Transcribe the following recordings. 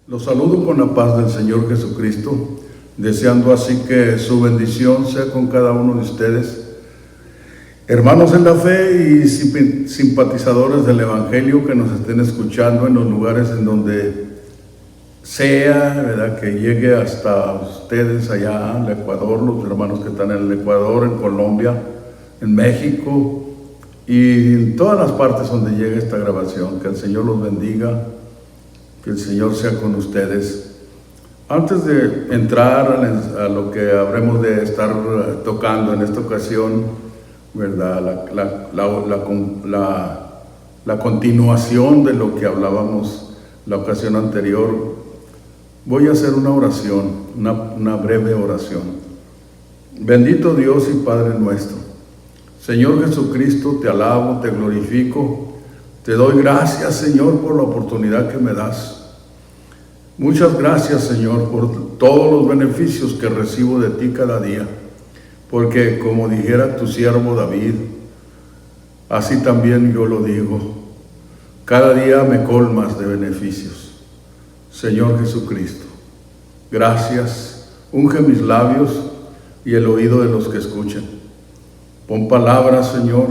Los saludo con la paz del Señor Jesucristo, deseando así que su bendición sea con cada uno de ustedes. Hermanos en la fe y simpatizadores del Evangelio que nos estén escuchando en los lugares en donde sea, ¿verdad?, que llegue hasta ustedes allá en el Ecuador, los hermanos que están en el Ecuador, en Colombia, en México y en todas las partes donde llegue esta grabación. Que el Señor los bendiga, que el Señor sea con ustedes. Antes de entrar a lo que habremos de estar tocando en esta ocasión, ¿verdad?, la continuación de lo que hablábamos la ocasión anterior, voy a hacer una oración, una breve oración. Bendito Dios y Padre nuestro, Señor Jesucristo, te alabo, te glorifico, te doy gracias, Señor, por la oportunidad que me das. Muchas gracias, Señor, por todos los beneficios que recibo de ti cada día, porque como dijera tu siervo David, así también yo lo digo, cada día me colmas de beneficios. Señor Jesucristo, gracias, unge mis labios y el oído de los que escuchan. Pon palabras, Señor,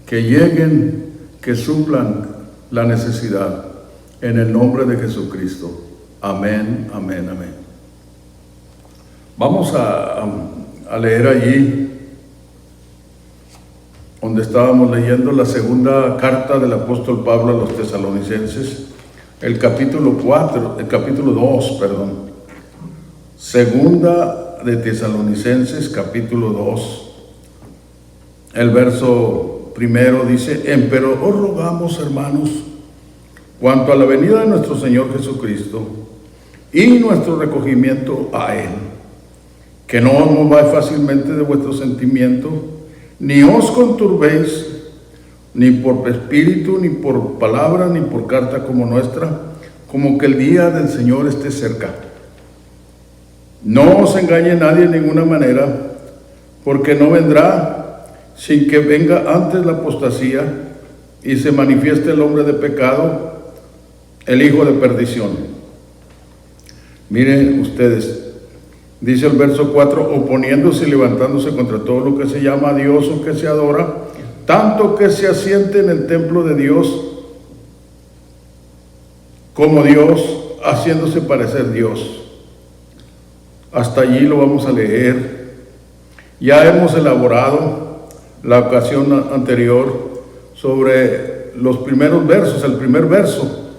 que lleguen, que suplan la necesidad, en el nombre de Jesucristo. Amén, amén, amén. Vamos a leer allí donde estábamos leyendo la segunda carta del apóstol Pablo a los tesalonicenses, el capítulo 2, segunda de Tesalonicenses, capítulo 2, el verso primero dice: Empero os rogamos, hermanos, cuanto a la venida de nuestro Señor Jesucristo y nuestro recogimiento a Él, que no os mováis fácilmente de vuestro sentimiento, ni os conturbéis, ni por espíritu, ni por palabra, ni por carta como nuestra, como que el día del Señor esté cerca. No os engañe nadie en ninguna manera, porque no vendrá sin que venga antes la apostasía y se manifieste el hombre de pecado, el hijo de perdición. Miren ustedes, dice el verso 4, oponiéndose y levantándose contra todo lo que se llama Dios o que se adora, tanto que se asiente en el templo de Dios como Dios, haciéndose parecer Dios. Hasta allí lo vamos a leer. Ya hemos elaborado la ocasión anterior sobre los primeros versos, el primer verso,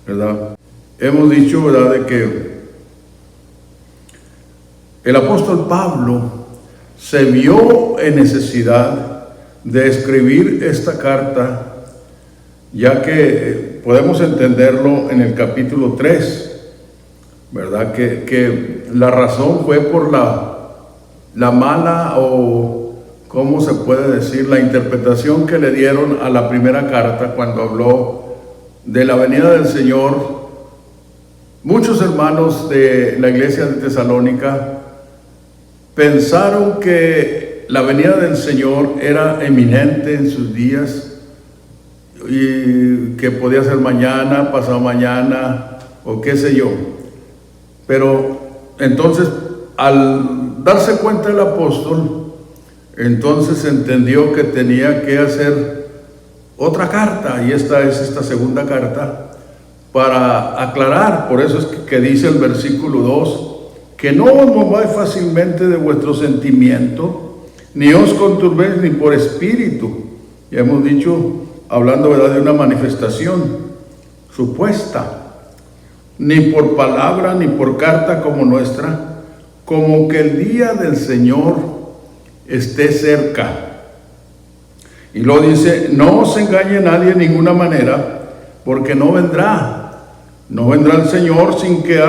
¿verdad? Hemos dicho, ¿verdad?, de que el apóstol Pablo se vio en necesidad de escribir esta carta, ya que podemos entenderlo en el capítulo 3, ¿verdad? Que la razón fue por la mala, o ¿cómo se puede decir?, la interpretación que le dieron a la primera carta cuando habló de la venida del Señor. Muchos hermanos de la iglesia de Tesalónica pensaron que la venida del Señor era eminente en sus días y que podía ser mañana, pasado mañana o qué sé yo. Pero entonces, al darse cuenta el apóstol, entonces entendió que tenía que hacer otra carta, y esta es esta segunda carta, para aclarar. Por eso es que dice el versículo 2, que no os mováis fácilmente de vuestro sentimiento, ni os conturbéis ni por espíritu. Ya hemos dicho, hablando, ¿verdad?, de una manifestación supuesta, ni por palabra, ni por carta como nuestra, como que el día del Señor esté cerca. Y luego dice: no os engañe nadie en ninguna manera, porque no vendrá el Señor sin que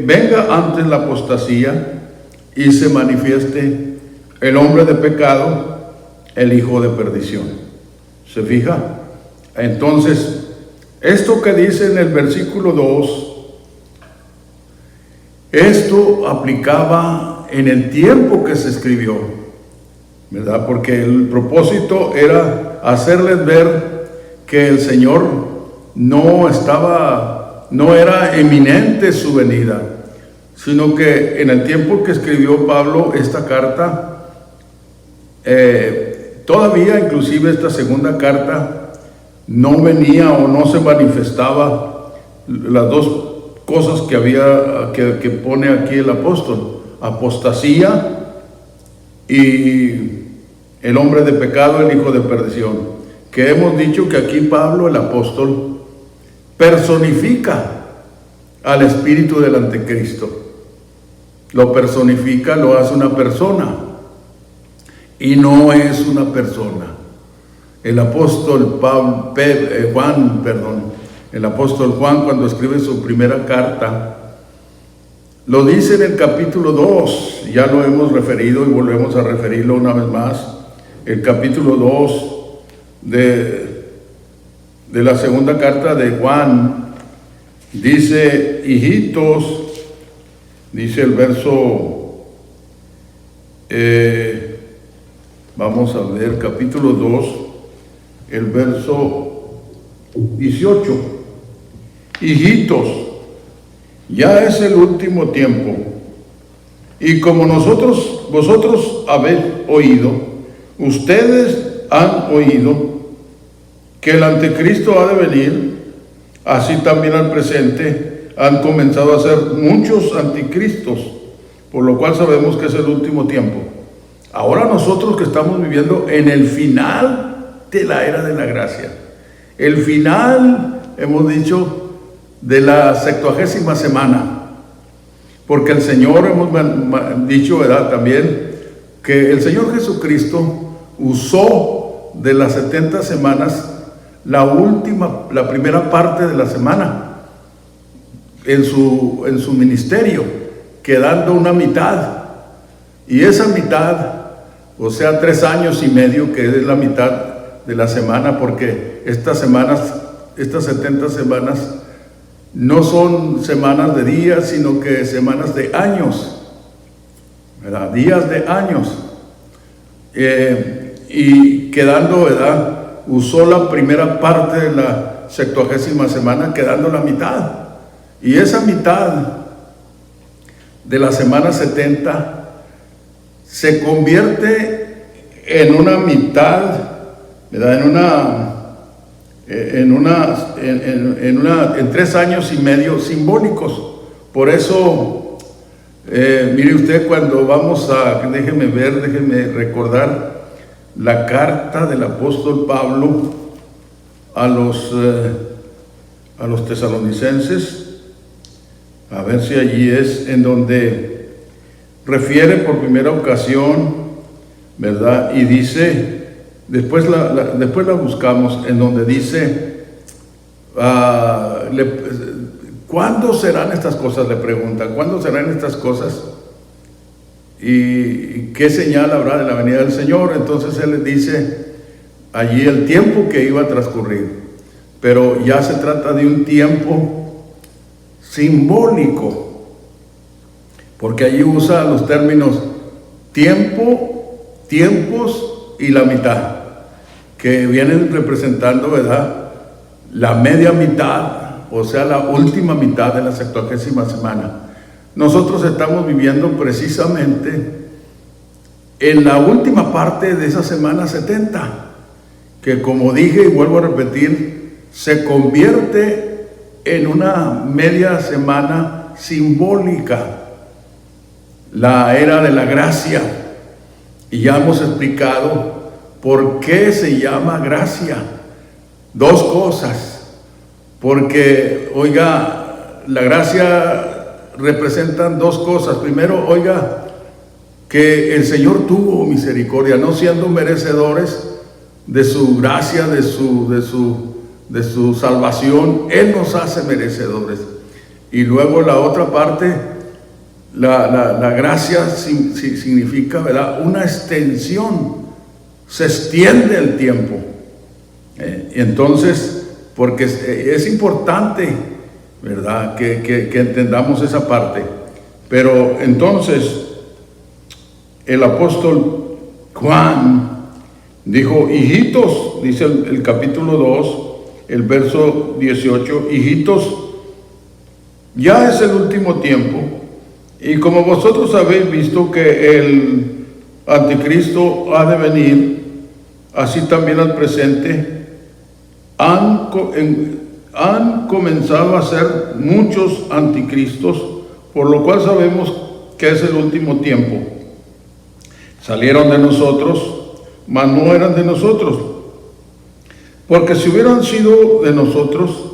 venga antes la apostasía y se manifieste el hombre de pecado, el hijo de perdición. ¿Se fija? Entonces, esto que dice en el versículo 2, esto aplicaba en el tiempo que se escribió, ¿verdad? Porque el propósito era hacerles ver que el Señor no era eminente su venida, sino que en el tiempo que escribió Pablo esta carta, todavía inclusive esta segunda carta no venía o no se manifestaba las dos cosas que había, que pone aquí el apóstol: apostasía y el hombre de pecado, el hijo de perdición. Que hemos dicho que aquí Pablo, el apóstol, personifica al espíritu del anticristo. Lo personifica, lo hace una persona, y no es una persona. El apóstol el apóstol Juan, cuando escribe su primera carta, lo dice en el capítulo 2, ya lo hemos referido y volvemos a referirlo una vez más. El capítulo 2 de la segunda carta de Juan dice: hijitos, dice el verso, vamos a ver, capítulo 2, el verso 18. Hijitos, ya es el último tiempo, y como vosotros habéis oído, ustedes han oído que el anticristo ha de venir, así también al presente han comenzado a ser muchos anticristos, por lo cual sabemos que es el último tiempo. Ahora nosotros que estamos viviendo en el final de la era de la gracia, el final, hemos dicho, de la 70ª semana, porque el Señor, hemos dicho, ¿verdad?, también, que el Señor Jesucristo usó de las 70 semanas la primera parte de la semana en su ministerio, quedando una mitad, y esa mitad, o sea, 3 años y medio, que es la mitad de la semana, porque estas 70 semanas no son semanas de días, sino que semanas de años, ¿verdad? Días de años. Y quedando, ¿verdad?, usó la primera parte de la 70ª semana, quedando la mitad. Y esa mitad de la semana 70 se convierte en una mitad, ¿verdad?, en 3 años y medio simbólicos. Por eso, mire usted, cuando vamos déjeme recordar la carta del apóstol Pablo a los tesalonicenses, a ver si allí es en donde refiere por primera ocasión, ¿verdad? Y dice, después la buscamos, en donde dice, ¿cuándo serán estas cosas? Le preguntan, ¿cuándo serán estas cosas? ¿Y qué señal habrá de la venida del Señor? Entonces él les dice allí el tiempo que iba a transcurrir, pero ya se trata de un tiempo simbólico, porque allí usa los términos tiempo, tiempos y la mitad, que vienen representando, ¿verdad?, la media mitad, o sea, la última mitad de la 70ª semana. Nosotros estamos viviendo precisamente en la última parte de esa semana 70, que, como dije y vuelvo a repetir, se convierte en una media semana simbólica, la era de la gracia. Y ya hemos explicado por qué se llama gracia. 2 cosas. Porque, oiga, la gracia representan 2 cosas. Primero, oiga, que el Señor tuvo misericordia, no siendo merecedores de su gracia, de su salvación, Él nos hace merecedores. Y luego la otra parte, la gracia significa, ¿verdad?, una extensión, se extiende el tiempo. Entonces, porque es importante, ¿verdad?, que entendamos esa parte. Pero entonces el apóstol Juan dijo: hijitos, dice el capítulo 2, el verso 18: hijitos, ya es el último tiempo, y como vosotros habéis visto que el anticristo ha de venir, así también al presente han comenzado a ser muchos anticristos, por lo cual sabemos que es el último tiempo. Salieron de nosotros, mas no eran de nosotros. Porque si hubieran sido de nosotros,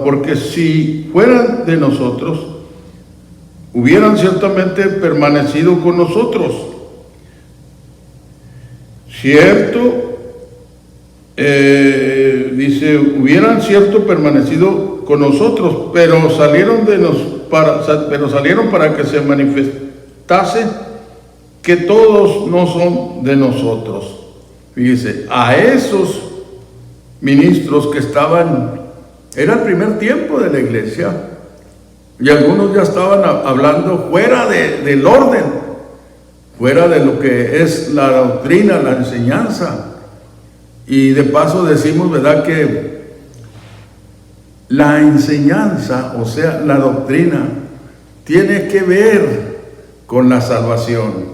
porque si fueran de nosotros, hubieran ciertamente permanecido con nosotros. Cierto, dice, hubieran cierto permanecido con nosotros, pero salieron para que se manifestase que todos no son de nosotros. Fíjese, a esos ministros que estaban, era el primer tiempo de la iglesia, y algunos ya estaban hablando fuera del orden, fuera de lo que es la doctrina, la enseñanza. Y de paso decimos, ¿verdad?, que la enseñanza, o sea, la doctrina, tiene que ver con la salvación.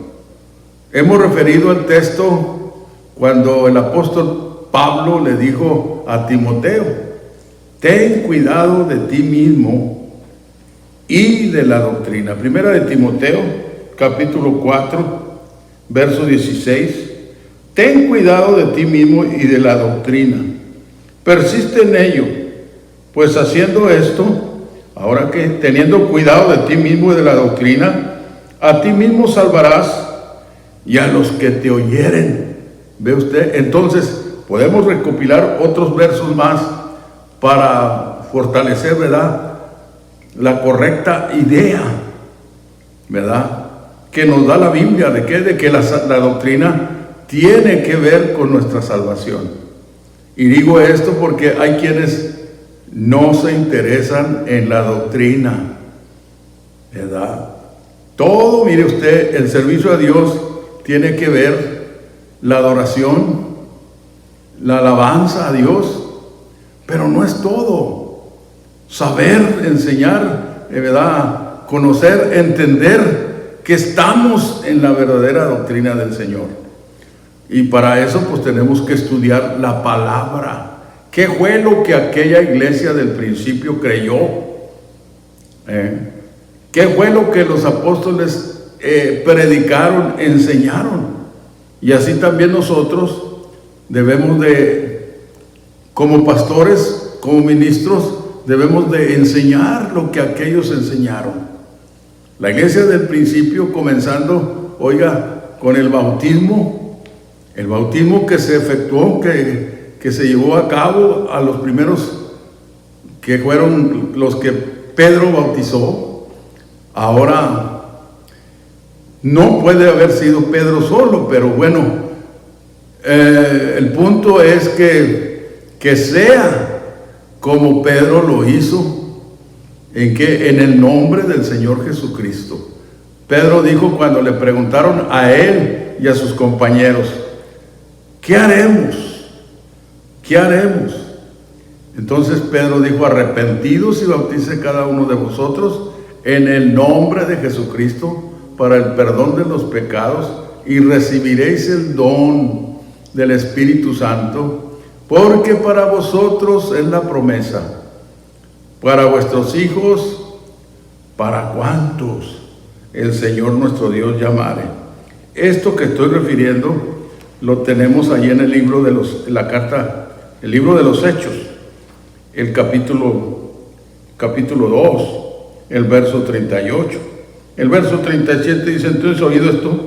Hemos referido al texto cuando el apóstol Pablo le dijo a Timoteo: ten cuidado de ti mismo y de la doctrina. Primera de Timoteo, capítulo 4, verso 16. Ten cuidado de ti mismo y de la doctrina. Persiste en ello, pues haciendo esto, ahora que teniendo cuidado de ti mismo y de la doctrina, a ti mismo salvarás y a los que te oyeren. ¿Ve usted? Entonces podemos recopilar otros versos más para fortalecer, ¿verdad?, la correcta idea, ¿verdad?, que nos da la Biblia de que la doctrina tiene que ver con nuestra salvación. Y digo esto porque hay quienes no se interesan en la doctrina, ¿verdad? Todo, mire usted, el servicio a Dios tiene que ver la adoración, la alabanza a Dios, pero no es todo. Saber, enseñar, ¿verdad?, conocer, entender que estamos en la verdadera doctrina del Señor. Y para eso pues tenemos que estudiar la palabra. ¿Qué fue lo que aquella iglesia del principio creyó? ¿Qué fue lo que los apóstoles predicaron, enseñaron? Y así también nosotros debemos de, como pastores, como ministros, debemos de enseñar lo que aquellos enseñaron. La iglesia del principio, comenzando, oiga, con el bautismo que se efectuó, que se llevó a cabo a los primeros, que fueron los que Pedro bautizó. Ahora no puede haber sido Pedro solo, pero bueno, el punto es que sea como Pedro lo hizo. En el nombre del Señor Jesucristo. Pedro dijo cuando le preguntaron a él y a sus compañeros: ¿qué haremos? ¿Qué haremos? Entonces Pedro dijo: arrepentidos y bautice cada uno de vosotros en el nombre de Jesucristo para el perdón de los pecados, y recibiréis el don del Espíritu Santo, porque para vosotros es la promesa, para vuestros hijos, para cuantos el Señor nuestro Dios llamare. Esto que estoy refiriendo lo tenemos allí en el libro de el libro de los Hechos, el capítulo 2, el verso 38. El verso 37 dice: entonces, oído esto,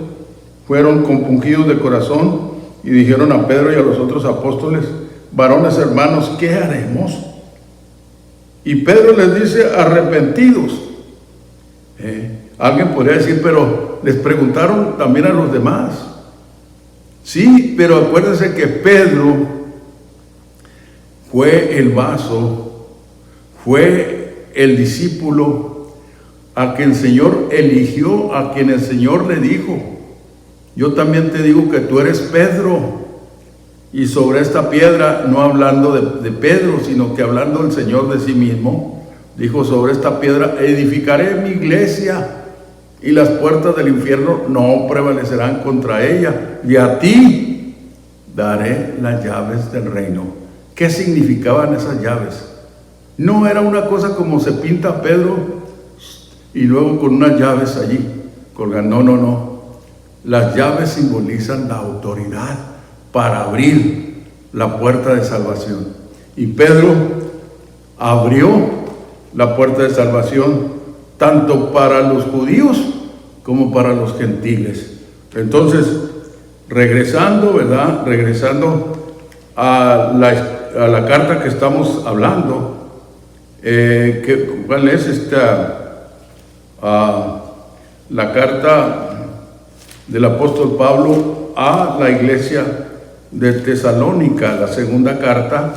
fueron compungidos de corazón y dijeron a Pedro y a los otros apóstoles: varones hermanos, ¿qué haremos? Y Pedro les dice: arrepentidos. Alguien podría decir: pero les preguntaron también a los demás. Sí, pero acuérdense que Pedro fue el vaso, fue el discípulo a quien el Señor eligió, a quien el Señor le dijo: yo también te digo que tú eres Pedro, y sobre esta piedra, no hablando de Pedro, sino que hablando el Señor de sí mismo, dijo: sobre esta piedra edificaré mi iglesia, y las puertas del infierno no prevalecerán contra ella, y a ti daré las llaves del reino. ¿Qué significaban esas llaves? No era una cosa como se pinta Pedro y luego con unas llaves allí colgando. No. Las llaves simbolizan la autoridad para abrir la puerta de salvación. Y Pedro abrió la puerta de salvación tanto para los judíos como para los gentiles. Entonces, regresando a la carta que estamos hablando, ¿cuál es esta? La carta del apóstol Pablo a la iglesia de Tesalónica, la segunda carta,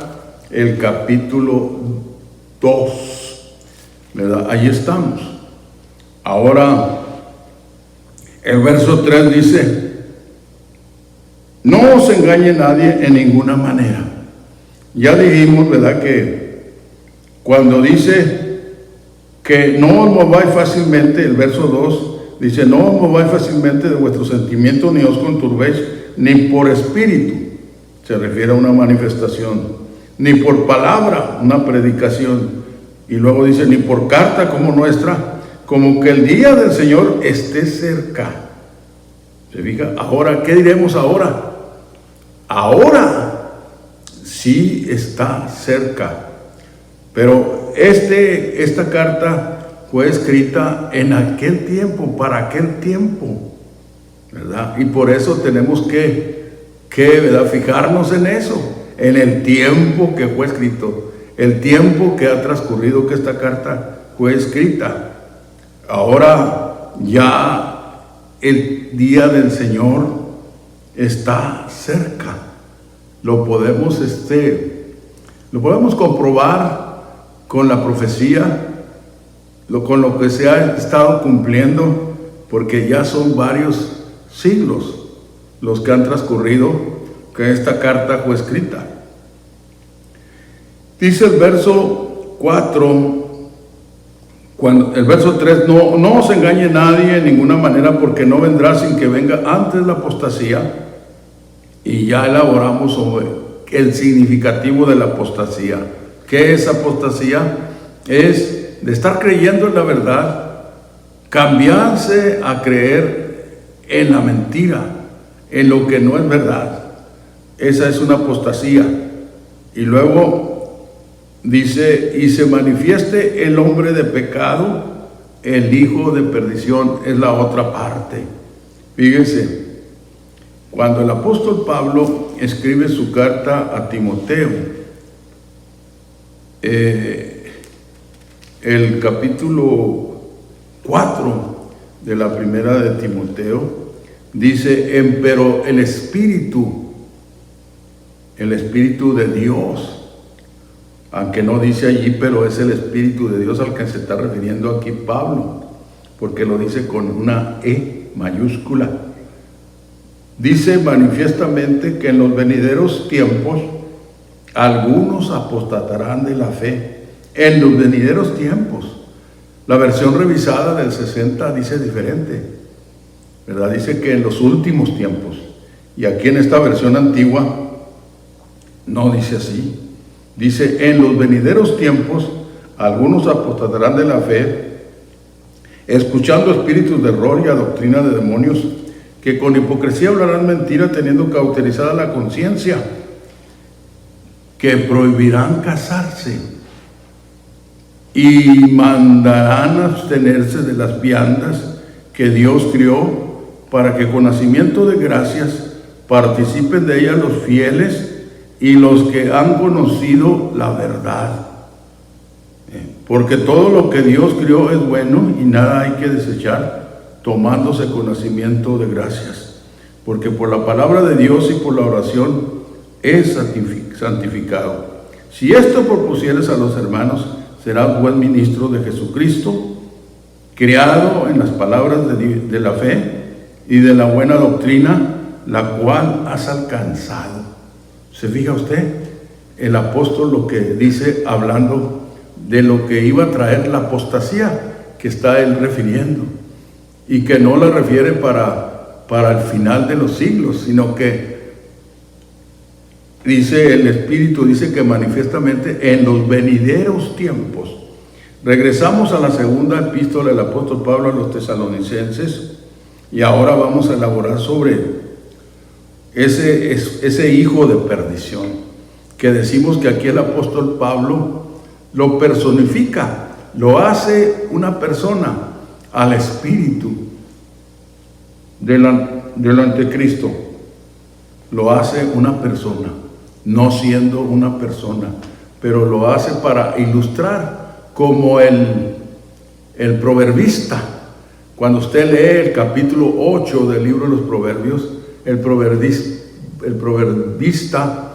el capítulo 2, ¿verdad? Ahí estamos. Ahora, el verso 3 dice: no os engañe nadie en ninguna manera. Ya dijimos, ¿verdad?, que cuando dice que no os mováis fácilmente, el verso 2 dice: no os mováis fácilmente de vuestros sentimientos, ni os conturbéis, ni por espíritu, se refiere a una manifestación, ni por palabra, una predicación, y luego dice: ni por carta como nuestra, como que el día del Señor esté cerca. ¿Se fija? Ahora, ¿qué diremos ahora? Ahora sí está cerca. Pero esta carta fue escrita en aquel tiempo, para aquel tiempo, ¿verdad? Y por eso tenemos que ¿verdad?, fijarnos en eso, en el tiempo que fue escrito, el tiempo que ha transcurrido que esta carta fue escrita. Ahora ya el día del Señor está cerca. Lo podemos comprobar con la profecía, con lo que se ha estado cumpliendo, porque ya son varios siglos los que han transcurrido que esta carta fue escrita. Dice el verso 4, el verso 3, no os engañe nadie en ninguna manera, porque no vendrá sin que venga antes la apostasía. Y ya elaboramos sobre el significativo de la apostasía. ¿Qué es apostasía? Es de estar creyendo en la verdad, cambiarse a creer en la mentira, en lo que no es verdad. Esa es una apostasía. Y luego dice: y se manifieste el hombre de pecado, el hijo de perdición. Es la otra parte. Fíjense, cuando el apóstol Pablo escribe su carta a Timoteo, el capítulo 4 de la primera de Timoteo, dice: pero el Espíritu de Dios, aunque no dice allí, pero es el Espíritu de Dios al que se está refiriendo aquí Pablo, porque lo dice con una E mayúscula. Dice manifiestamente que en los venideros tiempos algunos apostatarán de la fe. En los venideros tiempos. La versión revisada del 60 dice diferente, ¿verdad? Dice que en los últimos tiempos. Y aquí en esta versión antigua no dice así. Dice: en los venideros tiempos algunos apostatarán de la fe, escuchando espíritus de error y a doctrina de demonios, que con hipocresía hablarán mentira, teniendo cauterizada la conciencia, que prohibirán casarse y mandarán abstenerse de las viandas que Dios crió, para que con nacimiento de gracias participen de ellas los fieles y los que han conocido la verdad. Porque todo lo que Dios crió es bueno, y nada hay que desechar, tomándose conocimiento de gracias, porque por la palabra de Dios y por la oración es santificado. Si esto propusieres a los hermanos, serás buen ministro de Jesucristo, criado en las palabras de la fe, y de la buena doctrina, la cual has alcanzado. ¿Se fija usted? El apóstol lo que dice, hablando de lo que iba a traer la apostasía, que está él refiriendo, y que no la refiere para el final de los siglos, sino que dice el Espíritu, dice que manifiestamente en los venideros tiempos. Regresamos a la segunda epístola del apóstol Pablo a los tesalonicenses, y ahora vamos a elaborar sobre ese hijo de perdición, que decimos que aquí el apóstol Pablo lo personifica, lo hace una persona al espíritu del anticristo, lo hace una persona, no siendo una persona, pero lo hace para ilustrar, como el proverbista. Cuando usted lee el capítulo 8 del libro de los Proverbios, el proverbista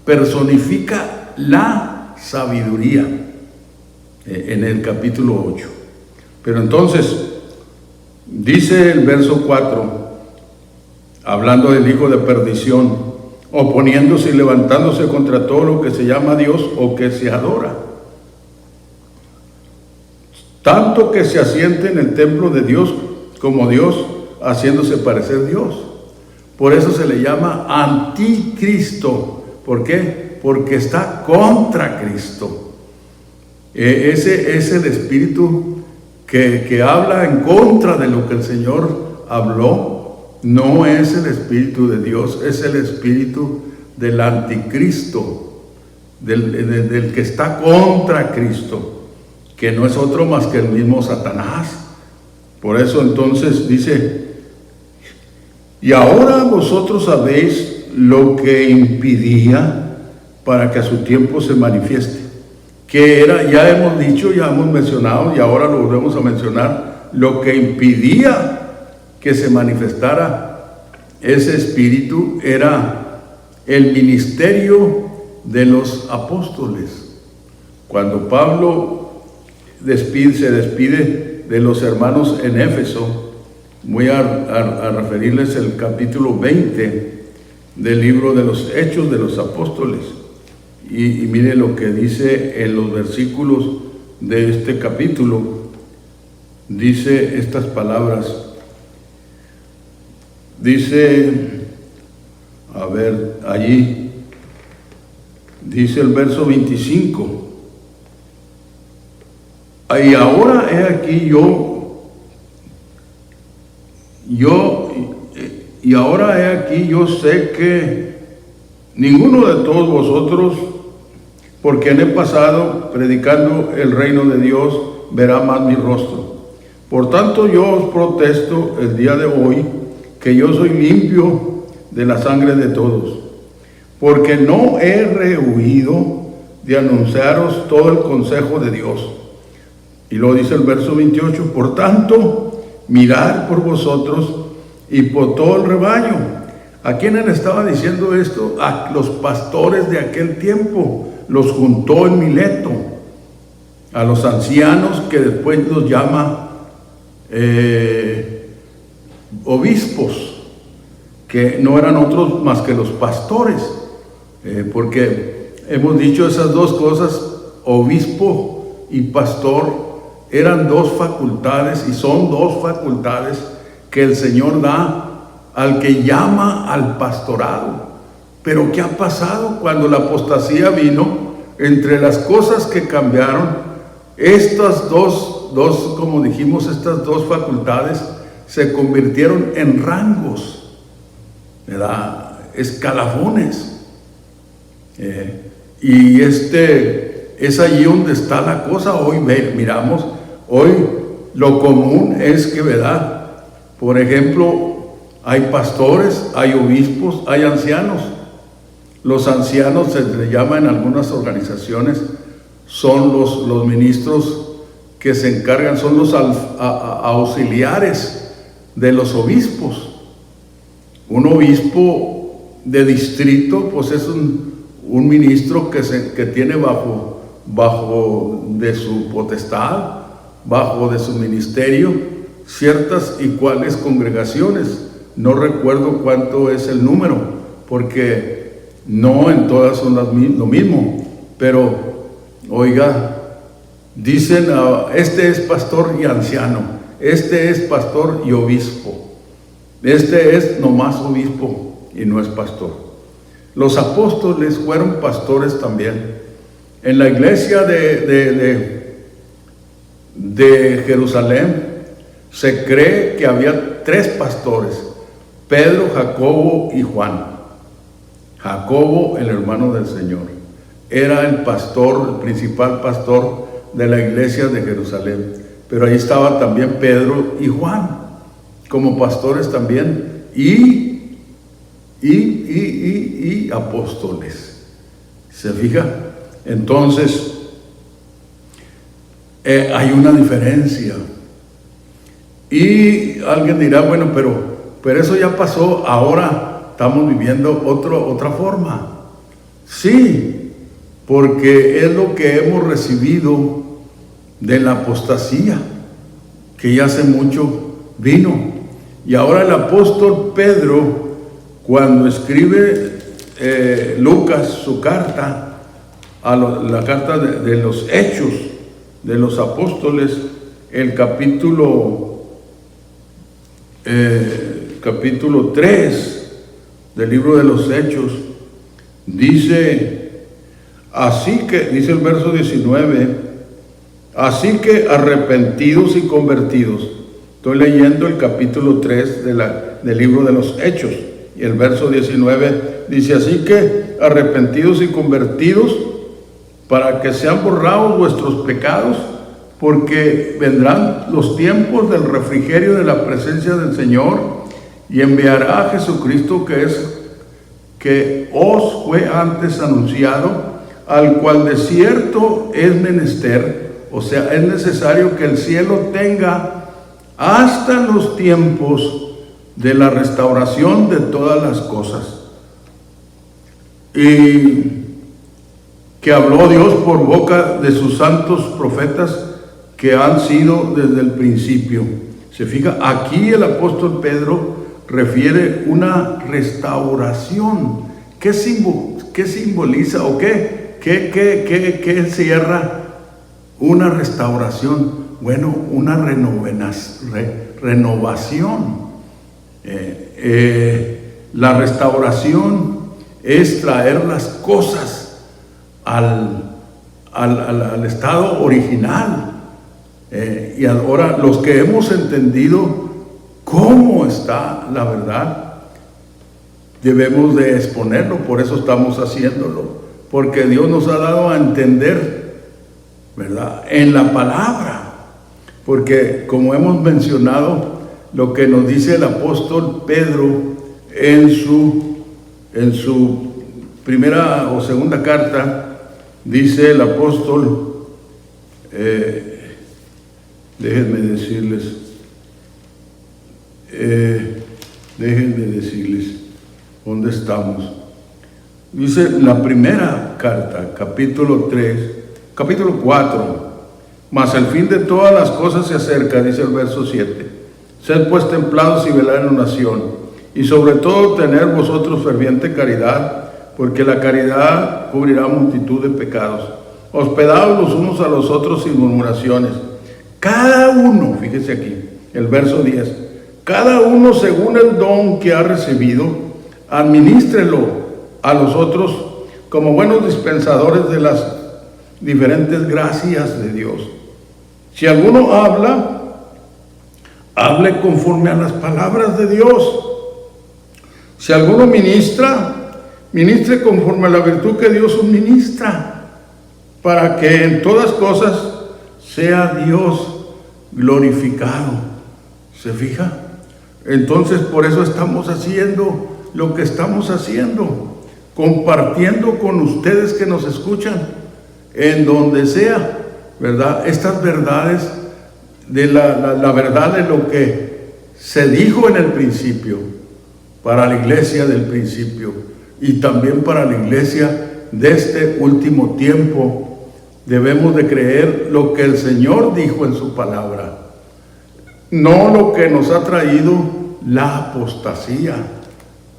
personifica la sabiduría en el capítulo 8. Pero entonces, dice el verso 4, hablando del hijo de perdición, oponiéndose y levantándose contra todo lo que se llama Dios o que se adora, tanto que se asiente en el templo de Dios como Dios, haciéndose parecer Dios. Por eso se le llama anticristo. ¿Por qué? Porque está contra Cristo. Ese es el espíritu que habla en contra de lo que el Señor habló. No es el espíritu de Dios, es el espíritu del anticristo, del que está contra Cristo, que no es otro más que el mismo Satanás. Por eso entonces dice, y ahora vosotros sabéis lo que impidía para que a su tiempo se manifieste, que era, ya hemos dicho, ya hemos mencionado, y ahora lo volvemos a mencionar, lo que impidía que se manifestara ese espíritu era el ministerio de los apóstoles. Cuando Pablo se despide de los hermanos en Éfeso, voy a referirles el capítulo 20 del libro de los Hechos de los Apóstoles, y mire lo que dice en los versículos de este capítulo. Dice estas palabras, dice, a ver, allí dice el verso 25, y ahora he aquí yo sé que ninguno de todos vosotros, por quien he pasado predicando el reino de Dios, verá más mi rostro. Por tanto, yo os protesto el día de hoy que yo soy limpio de la sangre de todos, porque no he rehuido de anunciaros todo el consejo de Dios. Y luego dice el verso 28, por tanto, mirad por vosotros y por todo el rebaño. ¿A quién le estaba diciendo esto? A los pastores de aquel tiempo. Los juntó en Mileto, a los ancianos, que después los llama obispos, que no eran otros más que los pastores, porque hemos dicho esas dos cosas, obispo y pastor, eran dos facultades, y son dos facultades que el Señor da al que llama al pastorado. Pero ¿qué ha pasado cuando la apostasía vino? Entre las cosas que cambiaron, estas dos, como dijimos, estas dos facultades se convirtieron en rangos, ¿verdad? Escalafones. Y es allí donde está la cosa. Hoy miramos, hoy lo común es que, ¿verdad? Por ejemplo, hay pastores, hay obispos, hay ancianos. Los ancianos, se les llama en algunas organizaciones, son los ministros que se encargan, son los auxiliares de los obispos. Un obispo de distrito, pues es un ministro que tiene bajo de su potestad, bajo de su ministerio, ciertas y cuales congregaciones. no recuerdo cuánto es el número, porque no en todas son lo mismo, pero oiga, dicen, este es pastor y anciano, este es pastor y obispo, este es nomás obispo y no es pastor. Los apóstoles fueron pastores también. En la iglesia de Jerusalén se cree que había 3 pastores: Pedro, Jacobo y Juan. Jacobo, el hermano del Señor, era el pastor, el principal pastor de la iglesia de Jerusalén. Pero ahí estaba también Pedro y Juan como pastores también, y apóstoles. ¿Se fija? Entonces, hay una diferencia. Y alguien dirá, bueno, pero eso ya pasó, ahora estamos viviendo otra forma. Sí, porque es lo que hemos recibido de la apostasía, que ya hace mucho vino. Y ahora el apóstol Pedro, cuando escribe Lucas su carta, la carta de los Hechos de los Apóstoles, el capítulo 3 del libro de los Hechos, dice el verso 19, así que arrepentidos y convertidos. Estoy leyendo el capítulo 3 del libro de los Hechos, y el verso 19 dice, así que arrepentidos y convertidos, para que sean borrados vuestros pecados, porque vendrán los tiempos del refrigerio de la presencia del Señor, y enviará a Jesucristo, que os fue antes anunciado, al cual de cierto es menester, o sea, es necesario que el cielo tenga hasta los tiempos de la restauración de todas las cosas, y que habló Dios por boca de sus santos profetas que han sido desde el principio. Se fija, aquí el apóstol Pedro refiere una restauración. ¿Qué simboliza o qué encierra una restauración? Bueno, una renovación. La restauración es traer las cosas al estado original. Y ahora los que hemos entendido cómo está la verdad, debemos de exponerlo. Por eso estamos haciéndolo, porque Dios nos ha dado a entender, ¿verdad?, en la palabra. Porque como hemos mencionado, lo que nos dice el apóstol Pedro en su primera o segunda carta, dice el apóstol, déjenme decirles dónde estamos. Dice la primera carta, capítulo 4, mas el fin de todas las cosas se acerca, dice el verso 7. Sed pues templados y velad en oración, y sobre todo tener vosotros ferviente caridad, porque la caridad cubrirá multitud de pecados. Hospedaos los unos a los otros sin murmuraciones. Cada uno, fíjese aquí, el verso 10, cada uno según el don que ha recibido, administrelo a los otros como buenos dispensadores de las diferentes gracias de Dios. Si alguno habla, hable conforme a las palabras de Dios. Si alguno ministra, ministre conforme a la virtud que Dios suministra, para que en todas cosas sea Dios glorificado. ¿Se fija? Entonces, por eso estamos haciendo lo que estamos haciendo, compartiendo con ustedes que nos escuchan, en donde sea, ¿verdad?, estas verdades de la verdad de lo que se dijo en el principio, para la iglesia del principio, y también para la iglesia de este último tiempo. Debemos de creer lo que el Señor dijo en su palabra, no lo que nos ha traído la apostasía.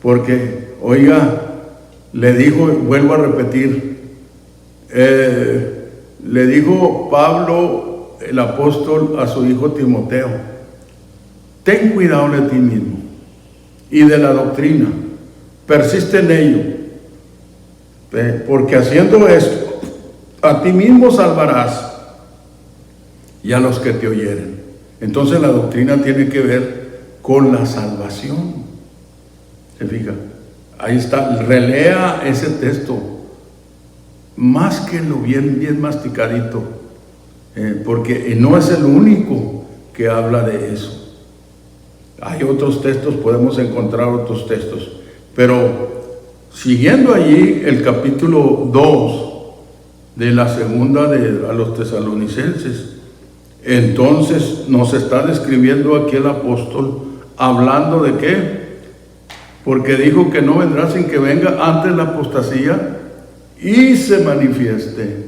Porque, oiga, le dijo, vuelvo a repetir, le dijo Pablo, el apóstol, a su hijo Timoteo: ten cuidado de ti mismo y de la doctrina, persiste en ello, porque haciendo esto, a ti mismo salvarás y a los que te oyeren. Entonces la doctrina tiene que ver con la salvación. ¿Se fija? Ahí está, relea ese texto, más que lo bien masticadito, porque no es el único que habla de eso. Hay otros textos, podemos encontrar otros textos, pero siguiendo allí el capítulo 2 de la segunda a los tesalonicenses, entonces nos está describiendo aquí el apóstol, hablando de qué, porque dijo que no vendrá sin que venga antes la apostasía y se manifieste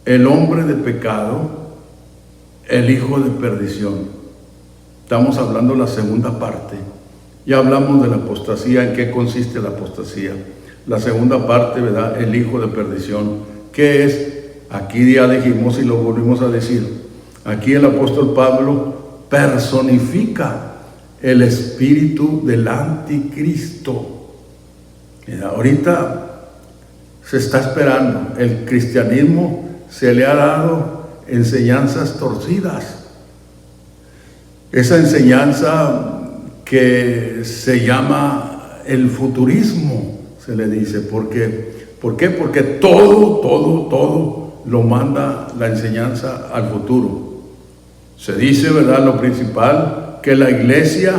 el hombre de pecado, el hijo de perdición. Estamos hablando de la segunda parte. Ya hablamos de la apostasía, en qué consiste la apostasía. La segunda parte, ¿verdad? El hijo de perdición. ¿Qué es? Aquí ya dijimos y lo volvimos a decir. Aquí el apóstol Pablo personifica el espíritu del anticristo. Ahorita se está esperando. El cristianismo se le ha dado enseñanzas torcidas. Esa enseñanza que se llama el futurismo, se le dice. ¿Por qué? Porque todo lo manda la enseñanza al futuro. Se dice, ¿verdad?, lo principal, que la iglesia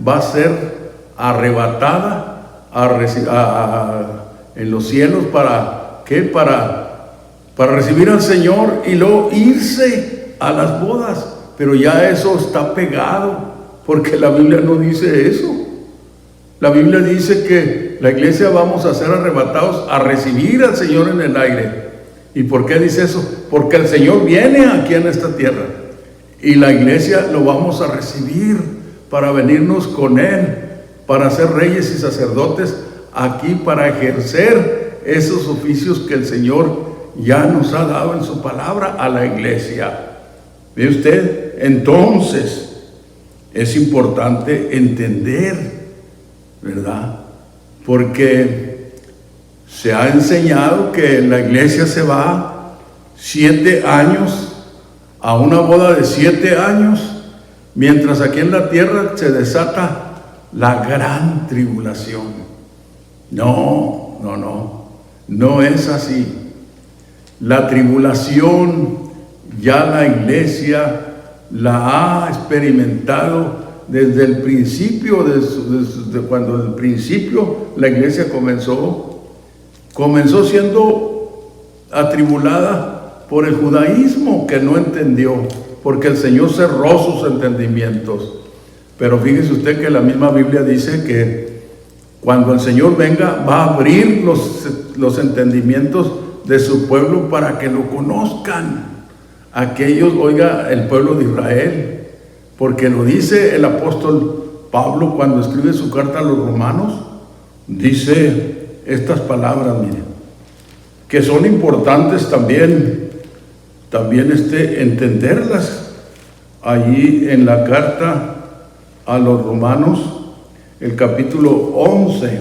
va a ser arrebatada en los cielos. ¿para qué? Para recibir al Señor y luego irse a las bodas. Pero ya eso está pegado, porque la Biblia no dice eso. La Biblia dice que la iglesia vamos a ser arrebatados a recibir al Señor en el aire. ¿Y por qué dice eso? Porque el Señor viene aquí en esta tierra y la iglesia lo vamos a recibir para venirnos con Él, para ser reyes y sacerdotes aquí, para ejercer esos oficios que el Señor ya nos ha dado en su palabra a la iglesia. ¿Ve usted? Entonces es importante entender, ¿verdad? Porque se ha enseñado que la iglesia se va 7 años a una boda de 7 años, mientras aquí en la tierra se desata la gran tribulación. No es así. La tribulación ya la iglesia la ha experimentado desde el principio, desde cuando el principio la iglesia comenzó siendo atribulada por el judaísmo, que no entendió, porque el Señor cerró sus entendimientos. Pero fíjese usted que la misma Biblia dice que cuando el Señor venga va a abrir los entendimientos de su pueblo para que lo conozcan. Aquellos, oiga, el pueblo de Israel, porque lo dice el apóstol Pablo cuando escribe su carta a los romanos, dice estas palabras, miren, que son importantes también entenderlas. Allí en la carta a los romanos, el capítulo 11,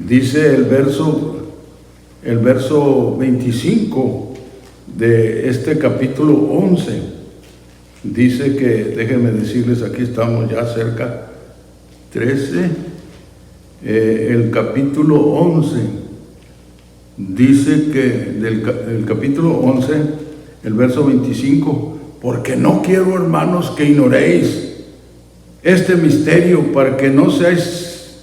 dice el verso 25 de este capítulo 11, dice que, déjenme decirles, aquí estamos ya cerca, 13, el capítulo 11, dice que del capítulo 11, el verso 25, porque no quiero, hermanos, que ignoréis este misterio, para que no seáis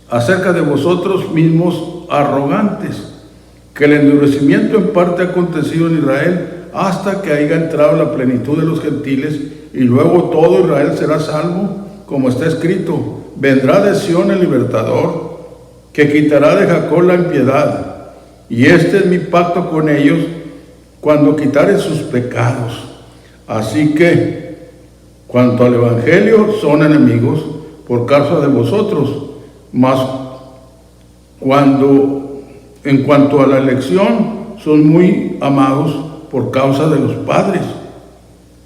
acerca de vosotros mismos arrogantes, que el endurecimiento en parte ha acontecido en Israel hasta que haya entrado la plenitud de los gentiles, y luego todo Israel será salvo, como está escrito: vendrá de Sión el libertador, que quitará de Jacob la impiedad, y este es mi pacto con ellos, cuando quitare sus pecados. Así que, cuanto al evangelio, son enemigos, por causa de vosotros, mas en cuanto a la elección, son muy amados por causa de los padres,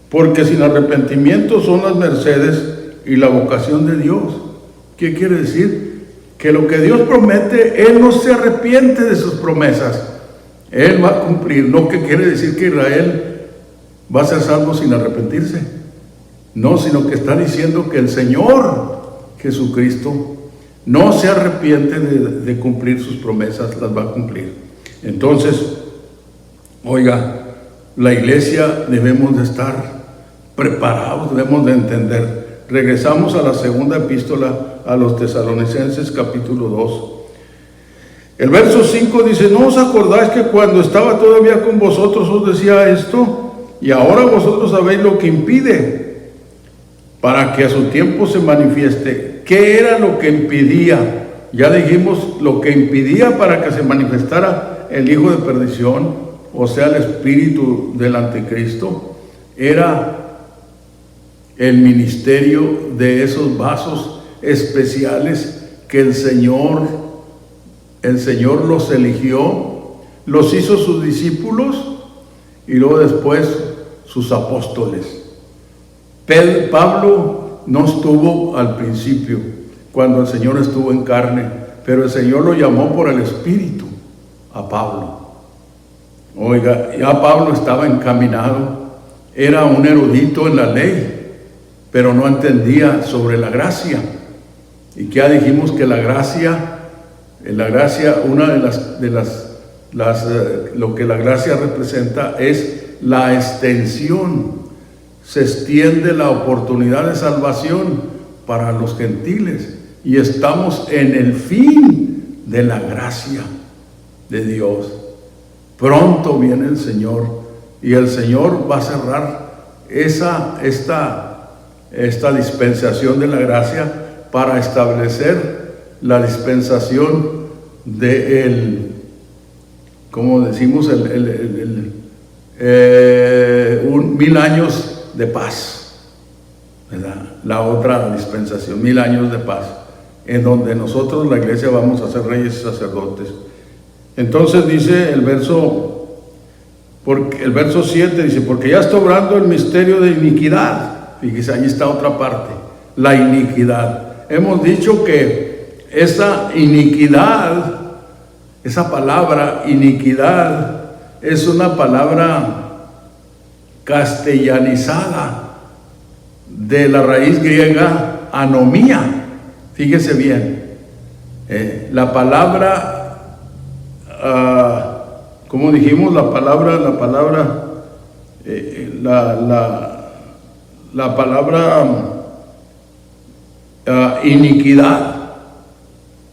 porque sin arrepentimiento son las mercedes y la vocación de Dios. ¿Qué quiere decir? Que lo que Dios promete, Él no se arrepiente de sus promesas. Él va a cumplir. No que quiere decir que Israel va a ser salvo sin arrepentirse. No, sino que está diciendo que el Señor Jesucristo no se arrepiente de cumplir sus promesas, las va a cumplir. Entonces, oiga, la iglesia debemos de estar preparados, debemos de entender. Regresamos a la segunda epístola a los Tesalonicenses, capítulo 2. El verso 5 dice: ¿no os acordáis que cuando estaba todavía con vosotros os decía esto? Y ahora vosotros sabéis lo que impide, para que a su tiempo se manifieste. ¿Qué era lo que impidía? Ya dijimos lo que impidía para que se manifestara el hijo de perdición, o sea, el espíritu del anticristo, era el ministerio de esos vasos especiales que el Señor los eligió, los hizo sus discípulos y luego después sus apóstoles. Pablo no estuvo al principio, cuando el Señor estuvo en carne, pero el Señor lo llamó por el Espíritu a Pablo. Oiga, ya Pablo estaba encaminado, era un erudito en la ley, pero no entendía sobre la gracia. Y que ya dijimos que la gracia, una lo que la gracia representa es la extensión. Se extiende la oportunidad de salvación para los gentiles y estamos en el fin de la gracia de Dios. Pronto viene el Señor y el Señor va a cerrar esta dispensación de la gracia para establecer la dispensación de como decimos, 1000 años de paz, ¿verdad? La otra dispensación, 1000 años de paz, en donde nosotros, la iglesia, vamos a ser reyes y sacerdotes. Entonces dice el verso 7, dice: porque ya está obrando el misterio de iniquidad. Fíjese, ahí está otra parte, la iniquidad. Hemos dicho que esa iniquidad, esa palabra iniquidad, es una palabra castellanizada de la raíz griega anomía. Fíjese bien, la palabra, como dijimos, la palabra iniquidad.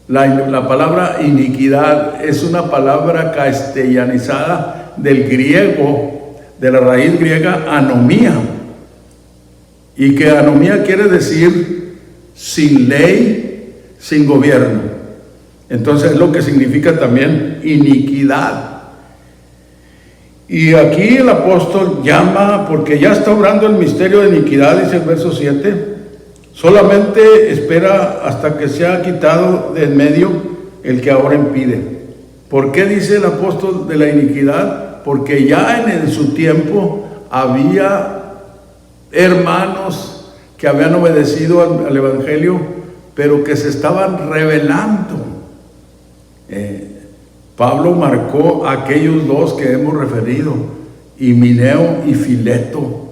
La palabra iniquidad es una palabra castellanizada del griego, de la raíz griega anomía, y que anomía quiere decir sin ley, sin gobierno. Entonces es lo que significa también iniquidad. Y aquí el apóstol llama, porque ya está obrando el misterio de iniquidad, dice el verso 7, solamente espera hasta que sea quitado de en medio el que ahora impide. ¿Por qué dice el apóstol de la iniquidad? Porque ya en su tiempo había hermanos que habían obedecido al Evangelio, pero que se estaban rebelando. Pablo marcó a aquellos dos que hemos referido, Himeneo y Fileto.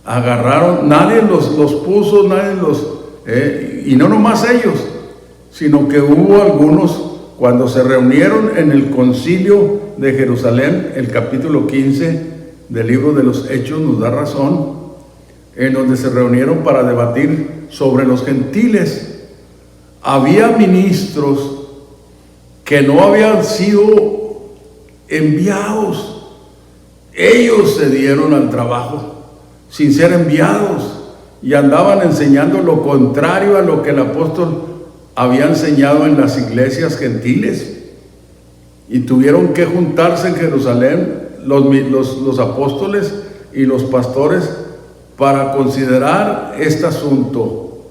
Agarraron, nadie los puso, y no nomás ellos, sino que hubo algunos. Cuando se reunieron en el concilio de Jerusalén, el capítulo 15 del libro de los Hechos nos da razón, en donde se reunieron para debatir sobre los gentiles. Había ministros que no habían sido enviados. Ellos se dieron al trabajo sin ser enviados y andaban enseñando lo contrario a lo que el apóstol había enseñado en las iglesias gentiles, y tuvieron que juntarse en Jerusalén los apóstoles y los pastores para considerar este asunto.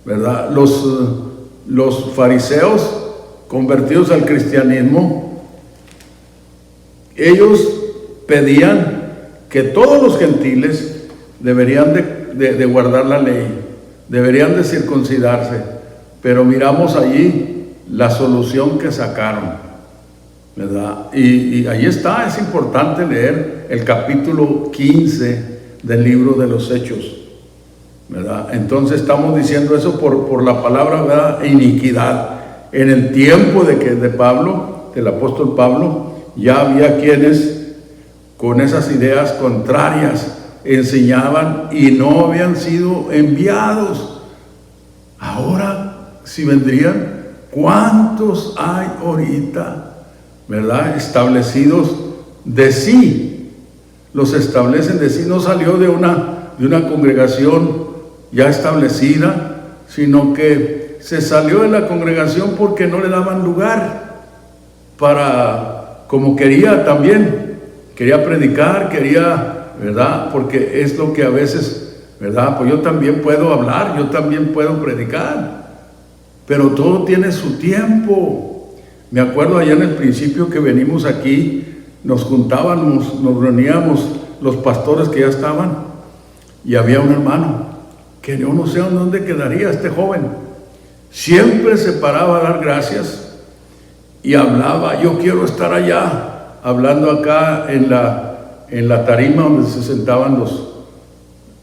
¿verdad? Los fariseos convertidos al cristianismo, ellos pedían que todos los gentiles deberían de guardar la ley, deberían de circuncidarse, pero miramos allí la solución que sacaron, ¿verdad? Y ahí está, es importante leer el capítulo 15 del libro de los Hechos, ¿verdad? Entonces estamos diciendo eso por la palabra, ¿verdad? Iniquidad. En el tiempo de Pablo, del apóstol Pablo, ya había quienes con esas ideas contrarias enseñaban y no habían sido enviados. Ahora, si vendrían, ¿cuántos hay ahorita, verdad? Establecidos de sí. Los establecen de sí. No salió de una congregación ya establecida, sino que se salió de la congregación porque no le daban lugar para, como quería también, quería predicar, quería, ¿verdad? Porque es lo que a veces, ¿verdad? Pues yo también puedo hablar, yo también puedo predicar, pero todo tiene su tiempo. Me acuerdo allá en el principio que venimos aquí, nos juntábamos, nos reuníamos los pastores que ya estaban, y había un hermano que yo no sé dónde quedaría este joven. Siempre se paraba a dar gracias y hablaba, yo quiero estar allá, hablando acá en la tarima donde se sentaban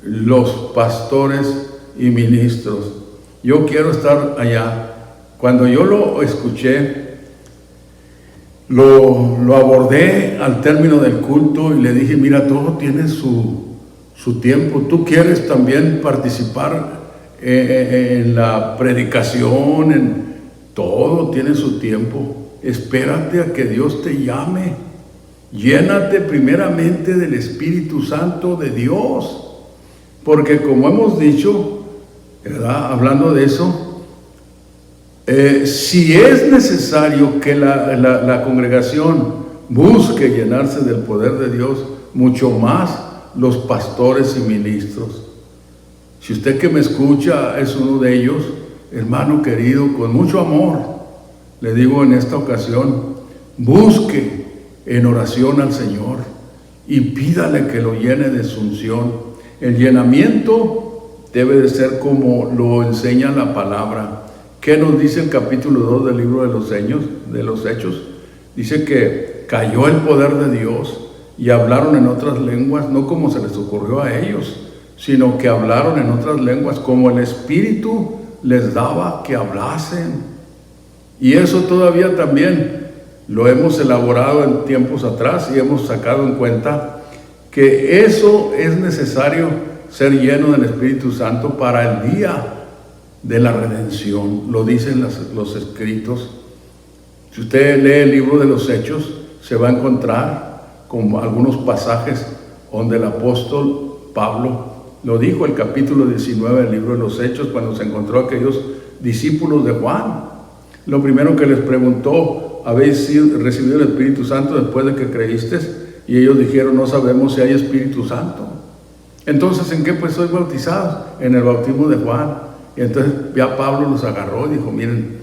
los pastores y ministros. Yo quiero estar allá. Cuando yo lo escuché, lo abordé al término del culto y le dije, mira, todo tiene su tiempo. ¿Tú quieres también participar en la predicación? En todo tiene su tiempo. Espérate a que Dios te llame. Llénate primeramente del Espíritu Santo de Dios, porque como hemos dicho, ¿verdad? Hablando de eso, si es necesario que la congregación busque llenarse del poder de Dios, mucho más los pastores y ministros. Si usted que me escucha es uno de ellos, hermano querido, con mucho amor, le digo en esta ocasión, busque en oración al Señor y pídale que lo llene de su unción. El llenamiento debe de ser como lo enseña la palabra. ¿Qué nos dice el capítulo 2 del libro de los Hechos? Dice que cayó el poder de Dios y hablaron en otras lenguas, no como se les ocurrió a ellos, sino que hablaron en otras lenguas como el Espíritu les daba que hablasen. Y eso todavía también lo hemos elaborado en tiempos atrás y hemos sacado en cuenta que eso es necesario, ser lleno del Espíritu Santo para el día de la redención. Lo dicen los escritos. Si usted lee el libro de los Hechos, se va a encontrar con algunos pasajes donde el apóstol Pablo lo dijo, el capítulo 19 del libro de los Hechos, cuando se encontró a aquellos discípulos de Juan. Lo primero que les preguntó, ¿habéis recibido el Espíritu Santo después de que creísteis? Y ellos dijeron, no sabemos si hay Espíritu Santo. Entonces, ¿en qué pues sois bautizados? En el bautismo de Juan. Y entonces ya Pablo los agarró y dijo, miren,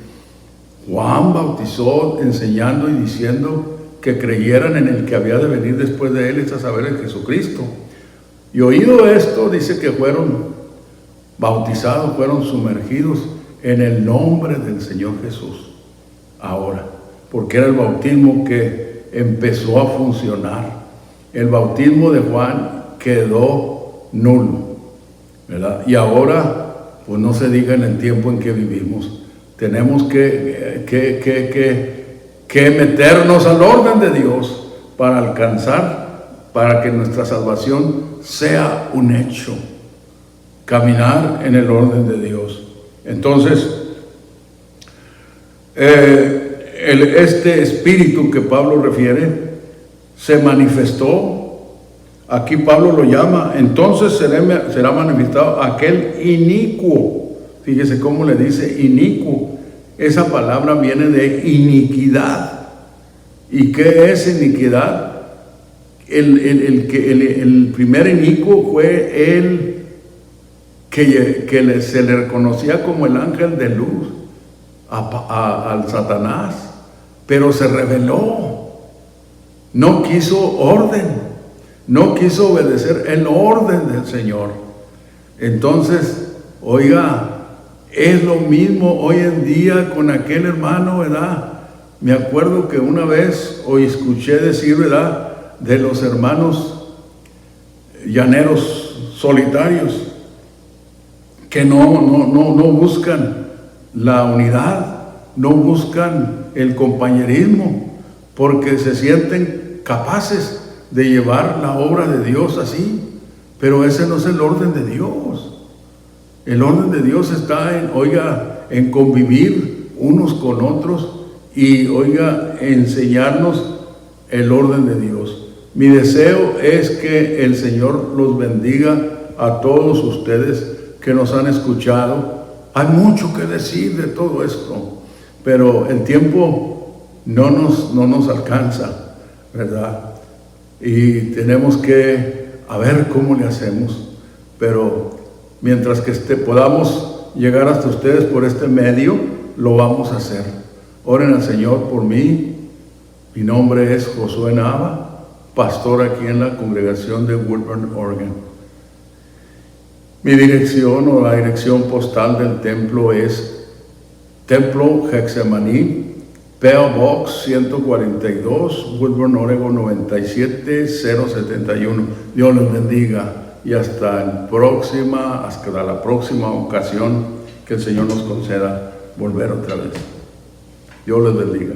Juan bautizó enseñando y diciendo que creyeran en el que había de venir después de él, es a saber, en Jesucristo. Y oído esto, dice que fueron bautizados, fueron sumergidos en el nombre del Señor Jesús. Ahora, porque era el bautismo que empezó a funcionar. El bautismo de Juan quedó nulo, ¿verdad? Y ahora, pues no se diga en el tiempo en que vivimos. Tenemos que meternos al orden de Dios para alcanzar, para que nuestra salvación sea un hecho. Caminar en el orden de Dios. Entonces, este espíritu que Pablo refiere se manifestó. Aquí Pablo lo llama, entonces será manifestado aquel inicuo. Fíjese cómo le dice inicuo. Esa palabra viene de iniquidad. ¿Y qué es iniquidad? El primer inicuo fue el se le reconocía como el ángel de luz al Satanás, pero se rebeló, no quiso orden, no quiso obedecer el orden del Señor. Entonces, oiga, es lo mismo hoy en día con aquel hermano, ¿verdad? Me acuerdo que una vez escuché decir, ¿verdad?, de los hermanos llaneros solitarios, que no buscan la unidad, no buscan el compañerismo, porque se sienten capaces de llevar la obra de Dios así, pero ese no es el orden de Dios. El orden de Dios está en convivir unos con otros y, enseñarnos el orden de Dios. Mi deseo es que el Señor los bendiga a todos ustedes que nos han escuchado. Hay mucho que decir de todo esto, pero el tiempo no nos alcanza, ¿verdad? Y tenemos que ver cómo le hacemos, pero mientras que podamos llegar hasta ustedes por este medio, lo vamos a hacer. Oren al Señor por mí. Mi nombre es Josué Nava, pastor aquí en la congregación de Woodburn, Oregon. Mi dirección o la dirección postal del templo es Templo Getsemaní, P.O. Box 142, Woodburn, Oregon 97071. Dios les bendiga y hasta la próxima ocasión que el Señor nos conceda volver otra vez. Dios les bendiga.